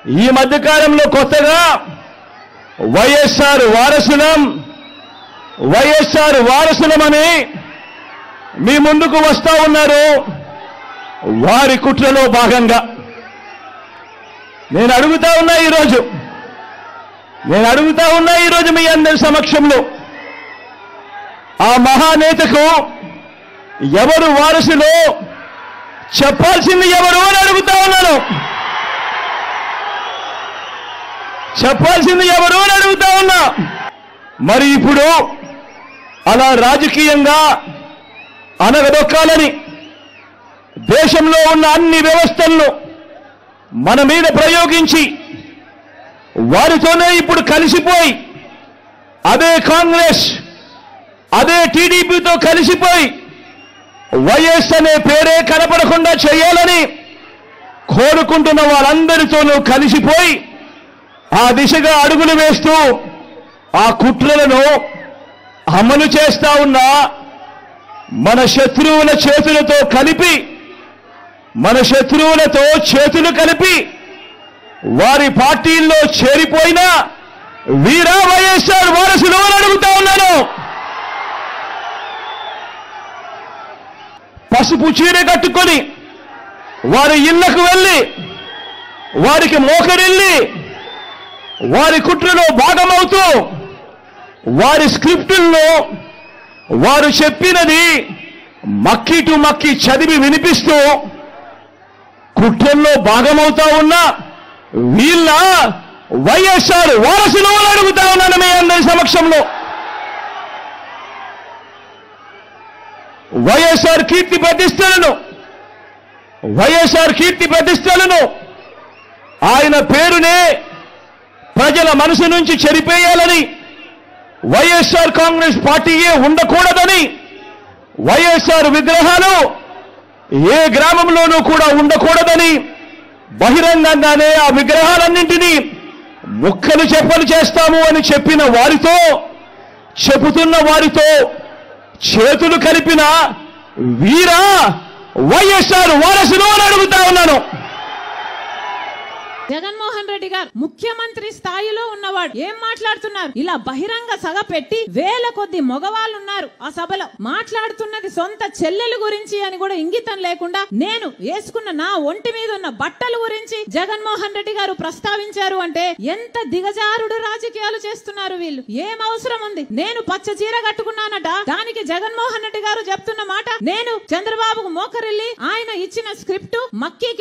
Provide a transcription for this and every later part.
ఈ మధ్య కాలంలో కొత్తగా వైఎస్ఆర్ వారసులమని మీ ముందుకు వస్తా ఉన్నారు. వారి కుట్రలో భాగంగా నేను అడుగుతా ఉన్నా ఈరోజు మీ అందరి సమక్షంలో, ఆ మహానేతకు ఎవరు వారసులో చెప్పాల్సింది ఎవరు అని అడుగుతా ఉన్నాను. మరి ఇప్పుడు అలా రాజకీయంగా అనగదొక్కాలని దేశంలో ఉన్న అన్ని వ్యవస్థలను మన మీద ప్రయోగించి వారితోనే ఇప్పుడు కలిసిపోయి అదే కాంగ్రెస్ అదే టీడీపీతో కలిసిపోయి వైఎస్ అనే పేరే కనపడకుండా చేయాలని కోరుకుంటున్న వాళ్ళందరితోనూ కలిసిపోయి ఆ దిశగా అడుగులు వేస్తూ ఆ కుట్రలను అమలు చేస్తా ఉన్న మన శత్రువుల చేతులతో చేతులు కలిపి వారి పార్టీల్లో చేరిపోయిన వీరా వైఎస్ఆర్ వారసులు అని అడుగుతా ఉన్నాను. పసుపు చీర కట్టుకొని వారి ఇళ్లకు వెళ్ళి వారికి మోకరిల్లి వారి కుట్రలో భాగమవుతూ వారి స్క్రిప్టుల్లో వారు చెప్పినది మక్కి టు మక్కి చదివి వినిపిస్తూ కుట్రల్లో భాగమవుతా ఉన్న వీళ్ళ వైఎస్ఆర్ వారసులు అని అడుగుతా ఉన్నాను మీ అందరి సమక్షంలో. వైఎస్ఆర్ కీర్తి ప్రతిష్టలను ఆయన పేరునే ప్రజల మనసు నుంచి చెరిపేయాలని, వైఎస్ఆర్ కాంగ్రెస్ పార్టీయే ఉండకూడదని, వైఎస్ఆర్ విగ్రహాలు ఏ గ్రామంలోనూ కూడా ఉండకూడదని బహిరంగంగానే ఆ విగ్రహాలన్నింటినీ ముక్కలు చెప్పలు చేస్తాము అని చెబుతున్న వారితో చేతులు కలిపిన వీరా వైఎస్ఆర్ వారసులు అని అడుగుతా ఉన్నాను. జగన్మోహన్ రెడ్డి గారు ముఖ్యమంత్రి స్థాయిలో ఉన్నవాడు ఏం మాట్లాడుతున్నారు? ఇలా బహిరంగ సభ పెట్టి వేల కొద్ది మగవాళ్ళు ఉన్నారు ఆ సభలో, మాట్లాడుతున్నది సొంత చెల్లెలు గురించి అని కూడా ఇంగితం లేకుండా నేను వేసుకున్న నా ఒంటి మీద ఉన్న బట్టల గురించి జగన్మోహన్ రెడ్డి గారు ప్రస్తావించారు అంటే ఎంత దిగజారుడు రాజకీయాలు చేస్తున్నారు వీళ్ళు. ఏం అవసరం ఉంది? నేను పచ్చ చీర కట్టుకున్నానట, దానికి జగన్మోహన్ రెడ్డి గారు చెప్తున్న మాట నేను చంద్రబాబుకు మోకరిల్లి ఆయన ఇచ్చిన స్క్రిప్ట్ మక్కీ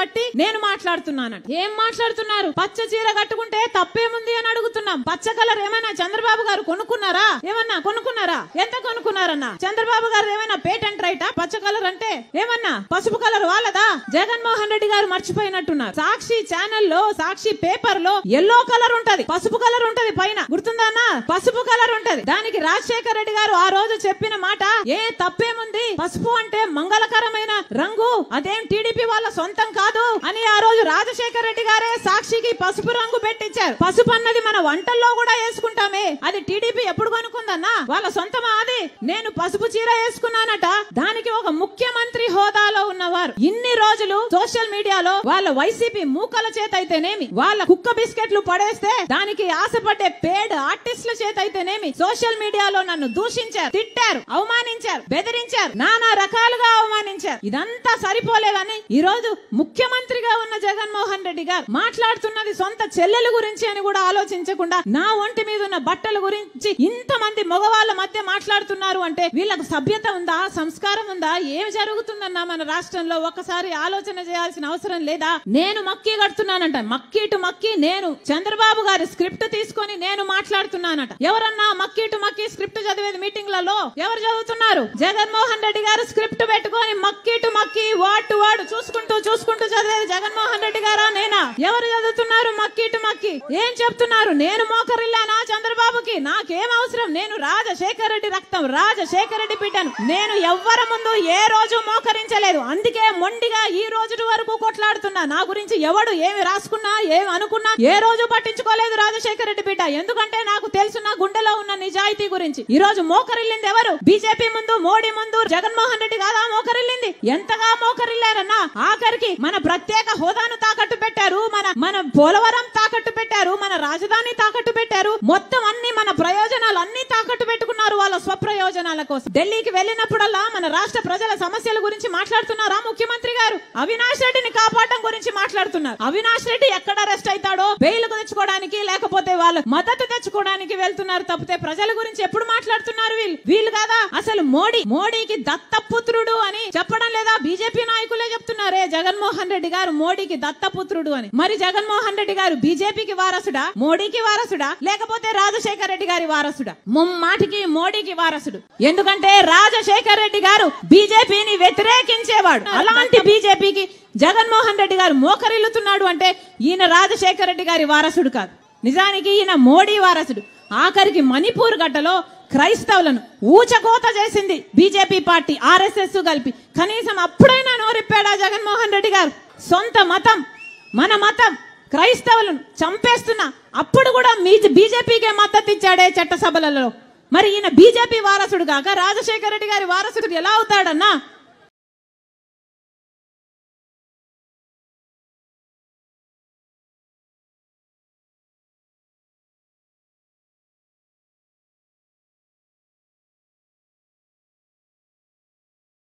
బట్టి నేను మాట్లాడుతున్నానట. ఏం మాట్లాడుతున్నారు? పచ్చ చీర కట్టుకుంటే తప్పేముంది అని అడుగుతున్నాం. పచ్చ కలర్ ఏమైనా చంద్రబాబు గారు కొనుక్కున్నారా? ఏమన్నా కొనుక్కున్నారా? ఎంత కొనుక్కున్నారన్నా? చంద్రబాబు గారు ఏమైనా పేటెంట్ రైటా? పచ్చ కలర్ అంటే ఏమన్నా పసుపు కలర్ వాళ్ళదా? జగన్మోహన్ రెడ్డి గారు మర్చిపోయినట్టున్నారు. సాక్షి ఛానల్లో సాక్షి పేపర్ లో ఎల్లో కలర్ ఉంటది, పసుపు కలర్ ఉంటది, పైన గుర్తుందా? పసుపు కలర్ ఉంటది. దానికి రాజశేఖర రెడ్డి గారు ఆ రోజు చెప్పిన మాట ఏ తప్పేముంది, పసుపు అంటే మంగళకరమైన రంగు, అదేం టీడీపీ వాళ్ళ సొంతం కాదు అని ఆ రోజు రాజశేఖర రెడ్డి గారే సాక్షికి పసుపు రంగు పెట్టించారు. పసుపు అన్నది మన వంటల్లో కూడా వేసుకుంటామే, అది టీడీపీ ఎప్పుడు కొనుక్కుందన్నా? వాళ్ళ సొంతమా అది? నేను పసుపు చీర వేసుకున్నానట, దానికి ఒక ముఖ్యమంత్రి హోదాలో ఉన్నవారు ఇన్ని రోజులు సోషల్ మీడియాలో వాళ్ళ వైసీపీ మూకల చేత అయితేనేమి, వాళ్ళ కుక్క బిస్కెట్లు పడేస్తే దానికి ఆశపడ్డే పేడ్ ఆర్టిస్టుల చేత అయితేనేమి సోషల్ మీడియాలో నన్ను దూషించారు, తిట్టారు, అవమానించారు, బెదిరించారు, నానా రకాలుగా అవమానించారు. ఇదంతా సరిపోలేదని ఈ రోజు ముఖ్యమంత్రిగా ఉన్న జగన్మోహన్ రెడ్డి గారు మాట్లాడుతున్నది సొంత చెల్లెల గురించి అని కూడా ఆలోచించకుండా నా ఒంటి మీద ఉన్న బట్టల గురించి ఇంతమంది మగవాళ్ళ మధ్య మాట్లాడుతున్నారు అంటే వీళ్ళకు సభ్యత ఉందా? సంస్కారం ఉందా? ఏమి జరుగుతుందన్నా మన రాష్ట్రంలో ఒక్కసారి ఆలోచన చేయాల్సిన అవసరం లేదా? నేను మక్కీ కడుతున్నానంట, మక్కీ టు మక్కీ నేను చంద్రబాబు గారి స్క్రిప్ట్ తీసుకొని నేను మాట్లాడుతున్నానట. ఎవరన్నా మక్కీ టు మక్కీ స్క్రిప్ట్ చదివేది మీటింగ్లలో ఎవరు చదువుతున్నారు? జగన్మోహన్ రెడ్డి గారు స్క్రిప్ట్ పెట్టుకొని మక్కీ టు మక్కీ వర్డ్ టు వర్డ్ చూసుకుంటూ చదివేది జగన్మోహన్ రెడ్డి గారా నేనా? ఎవరు చదువుతున్నారు మక్కీ టు మక్కీ? ఏం చెప్తున్నారు? నేను మోకరిల్లానా చంద్రబాబుకి? నాకేం అవసరం? నేను రాజశేఖర రెడ్డి రక్తం, రాజశేఖర రెడ్డి బిడ్డను. నేను ఎవ్వరి ముందు ఏ రోజు మోకరించలేదు, అందుకే మొండిగా ఈ రోజు వరకు కొట్లాడుతున్నా. నా గురించి ఎవడు ఏమి రాసుకున్నా ఏమి అనుకున్నా ఏ రోజు పట్టించుకోలేదు రాజశేఖర రెడ్డి బిడ్డ. ఎందుకంటే నాకు తెలుసు నా గుండెలో ఉన్న నిజాయితీ గురించి. ఈ రోజు మోకరిల్లింది ఎవరు? బీజేపీ ముందు, మోడీ ముందు జగన్మోహన్ రెడ్డి కాదా మోకరిల్లింది? ఎంతగా మోకరిల్లారన్నా? ఆఖరికి మన ప్రత్యేక హోదాను తాకట్టు పెట్టారు, మన మన పోలవరం తాకట్టు పెట్టారు, మన రాజధాని తాకట్టు పెట్టారు, మొత్తం అన్ని మన ప్రయోజనాలు అన్ని తాకట్టు పెట్టుకున్నారు వాళ్ళ స్వప్రయోజనాల కోసం. ఢిల్లీకి వెళ్ళినప్పుడల్లా మన రాష్ట్ర ప్రజల సమస్యల గురించి మాట్లాడుతున్నారా ముఖ్యమంత్రి గారు? అవినాష్ రెడ్డిని కాపాడడం గురించి మాట్లాడుతున్నారు. అవినాష్ రెడ్డి ఎక్కడ అరెస్ట్ అవుతాడో బెయిల్ తెచ్చుకోవడానికి లేకపోతే వాళ్ళ మద్దతు తెచ్చుకోవడానికి వెళ్తున్నారు తప్పితే ప్రజల గురించి ఎప్పుడు మాట్లాడుతున్నారు వీళ్ళు కదా? అసలు మోడీకి దత్తపుత్రుడు అని చెప్పడం లేదా? బీజేపీ నాయకులే చెప్తున్నారే జగన్మోహన్ రెడ్డి గారు మోడీకి దత్తపుత్రుడు అని. మరి జగన్మోహన్ రెడ్డి గారు బీజేపీకి వారసుడా, మోడీకి వారసుడా, లేకపోతే రాజశేఖర రెడ్డి గారి వారసుడా? ముమ్మాటికి మోడీకి వారసుడు. ఎందుకంటే రాజశేఖర రెడ్డి గారు బీజేపీని వ్యతిరేకించేవాడు. అలాంటి బీజేపీకి జగన్మోహన్ రెడ్డి గారు మోకరిల్లుతున్నాడు అంటే ఈయన రాజశేఖర రెడ్డి గారి వారసుడు కాదు, నిజానికి ఈయన మోడీ వారసుడు. ఆఖరికి మణిపూర్ గడ్డలో క్రైస్తవులను ఊచకోత చేసింది బీజేపీ పార్టీ, ఆర్ఎస్ఎస్ కలిపి. కనీసం అప్పుడైనా నోరిప్పాడా జగన్మోహన్ రెడ్డి గారు? సొంత మతం మన మతం క్రైస్తవులను చంపేస్తున్నా అప్పుడు కూడా బీజేపీకే మద్దతు ఇచ్చాడే చట్టసభలలో. మరి ఈయన బీజేపీ వారసుడు కాక రాజశేఖర రెడ్డి గారి వారసుడు ఎలా అవుతాడన్నా?